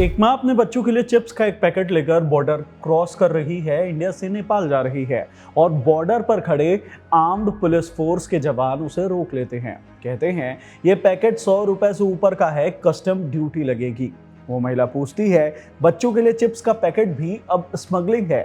एक माँ अपने बच्चों के लिए चिप्स का एक पैकेट लेकर बॉर्डर क्रॉस कर रही है, इंडिया से नेपाल जा रही है और बॉर्डर पर खड़े आर्म्ड पुलिस फोर्स के जवान उसे रोक लेते हैं। कहते हैं ये पैकेट 100 रुपए से ऊपर का है, कस्टम ड्यूटी लगेगी। वो महिला पूछती है बच्चों के लिए चिप्स का पैकेट भी अब स्मगलिंग है।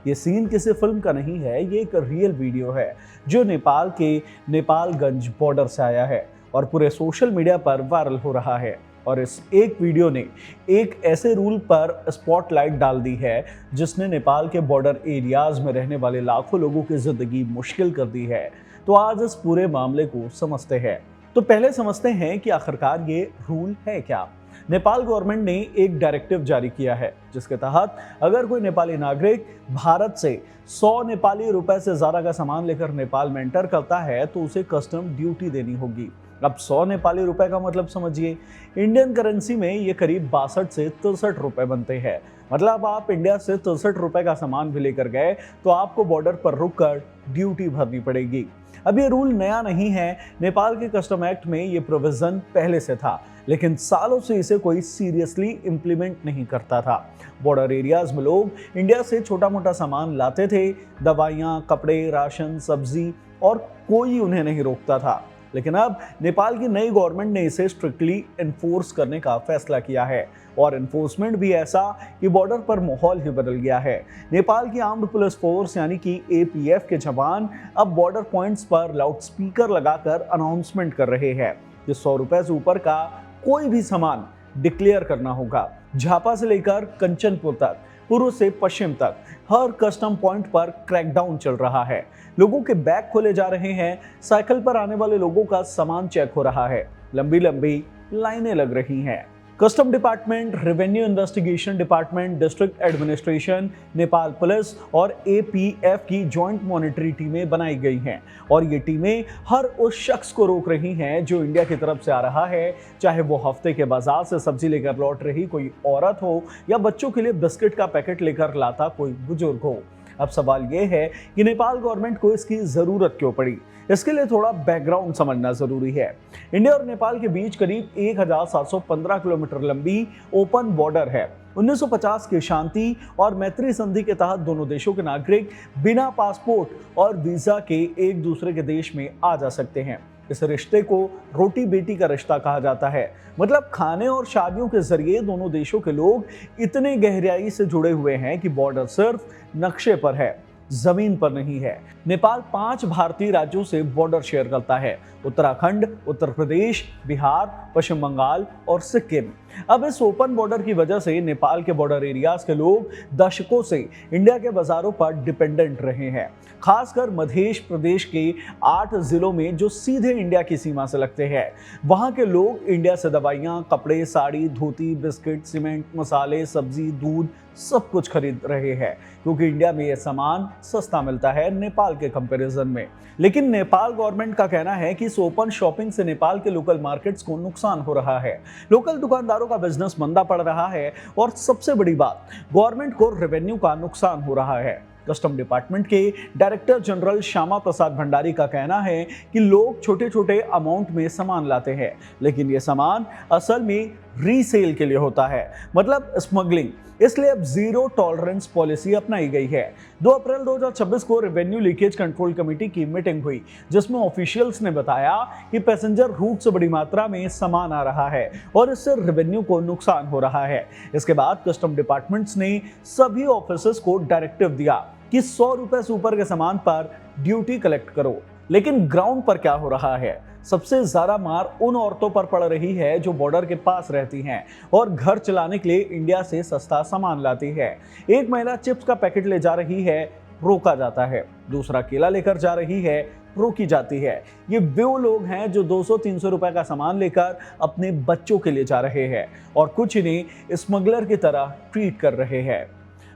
ये सीन किसी फिल्म का नहीं है, ये एक रियल वीडियो है जो नेपाल के नेपालगंज बॉर्डर से आया है और पूरे सोशल मीडिया पर वायरल हो रहा है। और इस एक वीडियो ने एक ऐसे रूल पर स्पॉटलाइट डाल दी है जिसने नेपाल के बॉर्डर एरियाज में रहने वाले लाखों लोगों की जिंदगी मुश्किल कर दी है। तो आज इस पूरे मामले को समझते हैं। तो पहले समझते हैं कि आखिरकार ये रूल है क्या। नेपाल गवर्नमेंट ने एक डायरेक्टिव जारी किया है जिसके तहत अगर कोई नेपाली नागरिक भारत से 100 नेपाली रुपए से ज्यादा का सामान लेकर नेपाल में एंटर करता है तो उसे कस्टम ड्यूटी देनी होगी। अब 100 नेपाली रुपए का मतलब समझिए, इंडियन करेंसी में ये करीब 62 से 63 रुपए बनते हैं। मतलब आप इंडिया से 63 रुपए का सामान भी लेकर गए तो आपको बॉर्डर पर रुककर ड्यूटी भरनी पड़ेगी। अब ये रूल नया नहीं है, नेपाल के कस्टम एक्ट में ये प्रोविजन पहले से था, लेकिन सालों से इसे कोई सीरियसली इंप्लीमेंट नहीं करता था। बॉर्डर एरियाज में लोग इंडिया से छोटा मोटा सामान लाते थे, दवाइयाँ, कपड़े, राशन, सब्जी, और कोई उन्हें नहीं रोकता था। लेकिन अब नेपाल की नई गवर्नमेंट ने इसे स्ट्रिक्टली एनफोर्स करने का फैसला किया है और एनफोर्समेंट भी ऐसा कि बॉर्डर पर माहौल ही बदल गया है। नेपाल की आर्म्ड पुलिस फोर्स यानी कि एपीएफ के जवान अब बॉर्डर पॉइंट्स पर लाउडस्पीकर लगाकर अनाउंसमेंट कर रहे हैं कि 100 रुपए से ऊपर का कोई भी सामान डिक्लेयर करना होगा। झापा से लेकर कंचनपुर तक, पूर्व से पश्चिम तक हर कस्टम पॉइंट पर क्रैकडाउन चल रहा है। लोगों के बैग खोले जा रहे हैं, साइकिल पर आने वाले लोगों का सामान चेक हो रहा है, लंबी लंबी लाइनें लग रही हैं। Custom department, revenue investigation department, district administration, Nepal police और एपीएफ की जॉइंट मॉनिटरी टीमें बनाई गई हैं और ये टीमें हर उस शख्स को रोक रही हैं जो इंडिया की तरफ से आ रहा है, चाहे वो हफ्ते के बाजार से सब्जी लेकर लौट रही कोई औरत हो या बच्चों के लिए बिस्किट का पैकेट लेकर लाता कोई बुजुर्ग हो। अब सवाल ये है कि नेपाल गवर्नमेंट को इसकी जरूरत क्यों पड़ी। इसके लिए थोड़ा बैकग्राउंड समझना जरूरी है। इंडिया और नेपाल के बीच करीब 1715 किलोमीटर लंबी ओपन बॉर्डर है। 1950 की शांति और मैत्री संधि के तहत दोनों देशों के नागरिक बिना पासपोर्ट और वीजा के एक दूसरे के देश में आ जा सकते हैं। इस रिश्ते को रोटी बेटी का रिश्ता कहा जाता है। मतलब खाने और शादियों के जरिए दोनों देशों के लोग इतने गहराई से जुड़े हुए हैं कि बॉर्डर सिर्फ नक्शे पर है, जमीन पर नहीं है। नेपाल 5 भारतीय राज्यों से बॉर्डर शेयर करता है, उत्तराखंड, उत्तर प्रदेश, बिहार, पश्चिम बंगाल और सिक्किम। अब इस ओपन बॉर्डर की वजह से नेपाल के बॉर्डर एरियाज के लोग दशकों से इंडिया के बाजारों पर डिपेंडेंट रहे हैं, खासकर मध्य प्रदेश के 8 जिलों में जो सीधे इंडिया की सीमा से लगते हैं। वहां के लोग इंडिया से दवाइयां, कपड़े, साड़ी, धोती, बिस्किट, सीमेंट, मसाले, सब्जी, दूध सब कुछ खरीद रहे हैं क्योंकि इंडिया में यह सामान सस्ता मिलता है नेपाल के कंपैरिजन में। लेकिन नेपाल गवर्नमेंट का कहना है कि इस ओपन शॉपिंग से नेपाल के लोकल मार्केट्स को नुकसान हो रहा है, लोकल दुकानदारों का बिजनेस मंदा पड़ रहा है और सबसे बड़ी बात, गवर्नमेंट को रेवेन्यू का नुकसान हो रहा है। कस्टम डिपार्टमेंट के डायरेक्टर जनरल श्यामा प्रसाद भंडारी का कहना है कि लोग छोटे छोटे अमाउंट में सामान लाते हैं, लेकिन ये सामान असल में रीसेल के लिए होता है, मतलब स्मगलिंग। इसलिए अब जीरो टॉलरेंस पॉलिसी अपनाई गई है। 2 अप्रैल 2026 को रेवेन्यू लीकेज कंट्रोल कमेटी की मीटिंग हुई जिसमें ऑफिशियल्स ने बताया कि पैसेंजर रूट से बड़ी मात्रा में सामान आ रहा है और इससे रेवेन्यू को नुकसान हो रहा है। इसके बाद कस्टम डिपार्टमेंट्स ने सभी ऑफिसर्स को डायरेक्टिव दिया कि 100 रुपए से ऊपर के सामान पर ड्यूटी कलेक्ट करो। लेकिन ग्राउंड पर क्या हो रहा है? सबसे ज्यादा मार उन औरतों पर पड़ रही है जो बॉर्डर के पास रहती हैं और घर चलाने के लिए इंडिया से सस्ता सामान लाती है। एक महिला चिप्स का पैकेट ले जा रही है, रोका जाता है। दूसरा केला लेकर जा रही है, रोकी जाती है। ये वो लोग हैं जो 200-300 रुपए का सामान लेकर अपने बच्चों के लिए जा रहे हैं और कुछ इन्हें स्मगलर की तरह ट्रीट कर रहे हैं।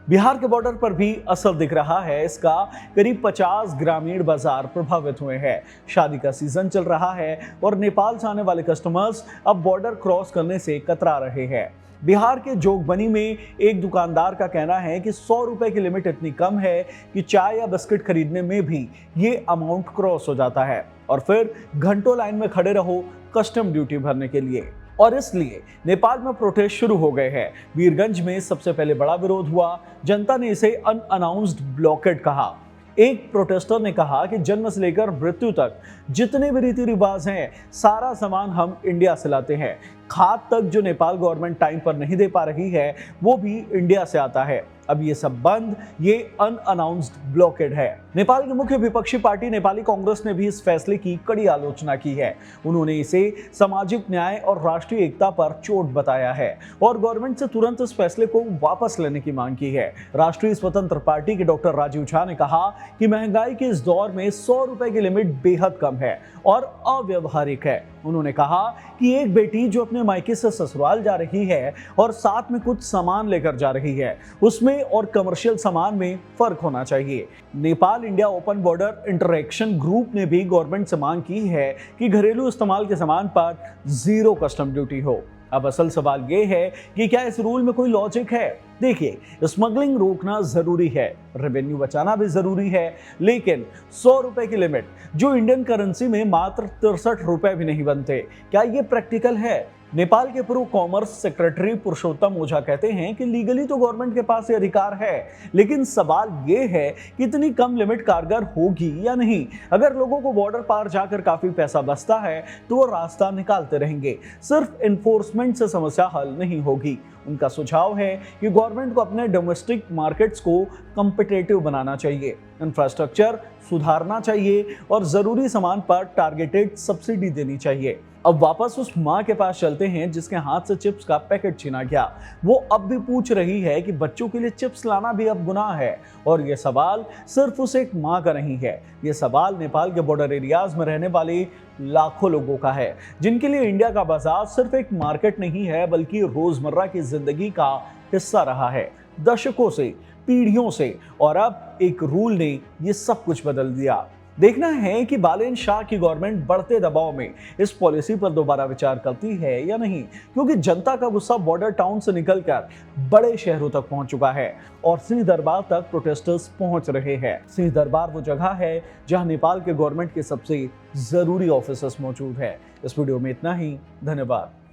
बिहार के बॉर्डर पर भी असर दिख रहा है इसका। करीब 50 ग्रामीण बाजार प्रभावित हुए हैं। शादी का सीजन चल रहा है और नेपाल से आने वाले कस्टमर्स अब बॉर्डर क्रॉस करने से कतरा रहे हैं। बिहार के जोगबनी में एक दुकानदार का कहना है कि 100 रुपए की लिमिट इतनी कम है कि चाय या बिस्किट खरीदने में भी ये अमाउंट क्रॉस हो जाता है और फिर घंटों लाइन में खड़े रहो कस्टम ड्यूटी भरने के लिए। और इसलिए नेपाल में प्रोटेस्ट शुरू हो गए हैं। वीरगंज में सबसे पहले बड़ा विरोध हुआ। जनता ने इसे अनअनाउंस्ड ब्लॉकेड कहा। एक प्रोटेस्टर ने कहा कि जन्म से लेकर मृत्यु तक जितने भी रीति रिवाज हैं, सारा सामान हम इंडिया से लाते हैं। खाद तक जो नेपाल गवर्नमेंट टाइम पर नहीं दे पा रही है, वो भी इंडिया से आता है। अब ये सब बंद, ये अनअनाउंस्ड ब्लॉकेड है। नेपाल की मुख्य विपक्षी पार्टी नेपाली कांग्रेस ने भी इस फैसले की कड़ी आलोचना की है। उन्होंने इसे सामाजिक न्याय और राष्ट्रीय एकता पर चोट बताया है और गवर्नमेंट से तुरंत इस फैसले को वापस लेने की मांग की है। राष्ट्रीय स्वतंत्र पार्टी के डॉक्टर राजीव झा ने कहा कि महंगाई के इस दौर में 100 रुपए की लिमिट बेहद कम है और अव्यवहारिक है। उन्होंने कहा कि एक बेटी जो अपने मायके से ससुराल जा रही है और साथ में कुछ सामान लेकर जा रही है, उसमें और कमर्शियल सामान में फर्क होना चाहिए। Nepal India open border interaction group ने भी गवर्नमेंट से मांग की है कि घरेलू इस्तेमाल के सामान पर 0 कस्टम ड्यूटी हो। अब असल सवाल ये है कि क्या इस रूल में कोई लॉजिक है? देखिए, स्मगलिंग रोकना जरूरी है, रेवेन्यू बचाना भी जरूरी है, लेकिन 100 रुपए की लिमिट जो इंडियन करेंसी में मात्र 63 रुपए भी नहीं बनते, क्या ये प्रैक्टिकल है? नेपाल के पूर्व कॉमर्स सेक्रेटरी पुरुषोत्तम ओझा कहते हैं कि लीगली तो गवर्नमेंट के पास ये अधिकार है, लेकिन सवाल ये है कि इतनी कम लिमिट कारगर होगी या नहीं। अगर लोगों को बॉर्डर पार जाकर काफी पैसा बचता है तो वो रास्ता निकालते रहेंगे। सिर्फ इन्फोर्समेंट से समस्या हल नहीं होगी। उनका सुझाव है कि गवर्नमेंट को अपने डोमेस्टिक मार्केट्स को कॉम्पिटिटिव बनाना चाहिए, इंफ्रास्ट्रक्चर सुधारना चाहिए और जरूरी सामान पर टारगेटेड सब्सिडी देनी चाहिए। अब वापस उस माँ के पास चलते हैं जिसके हाथ से चिप्स का पैकेट छीना गया। वो अब भी पूछ रही है कि बच्चों के लिए चिप्स लाना भी अब गुनाह है। और ये सवाल सिर्फ उस एक माँ का नहीं है, ये सवाल नेपाल के बॉर्डर एरियाज में रहने वाले लाखों लोगों का है, जिनके लिए इंडिया का बाजार सिर्फ एक मार्केट नहीं है, बल्कि रोजमर्रा की जिंदगी का हिस्सा रहा है, दशकों से, पीढ़ियों से। और अब एक रूल ने ये सब कुछ बदल दिया। देखना है कि बालेन शाह की गवर्नमेंट बढ़ते दबाव में इस पॉलिसी पर दोबारा विचार करती है या नहीं, क्योंकि जनता का गुस्सा बॉर्डर टाउन से निकलकर बड़े शहरों तक पहुंच चुका है और सिंह दरबार तक प्रोटेस्टर्स पहुंच रहे हैं। सिंह दरबार वो जगह है जहां नेपाल के गवर्नमेंट के सबसे जरूरी ऑफिसर्स मौजूद है। इस वीडियो में इतना ही। धन्यवाद।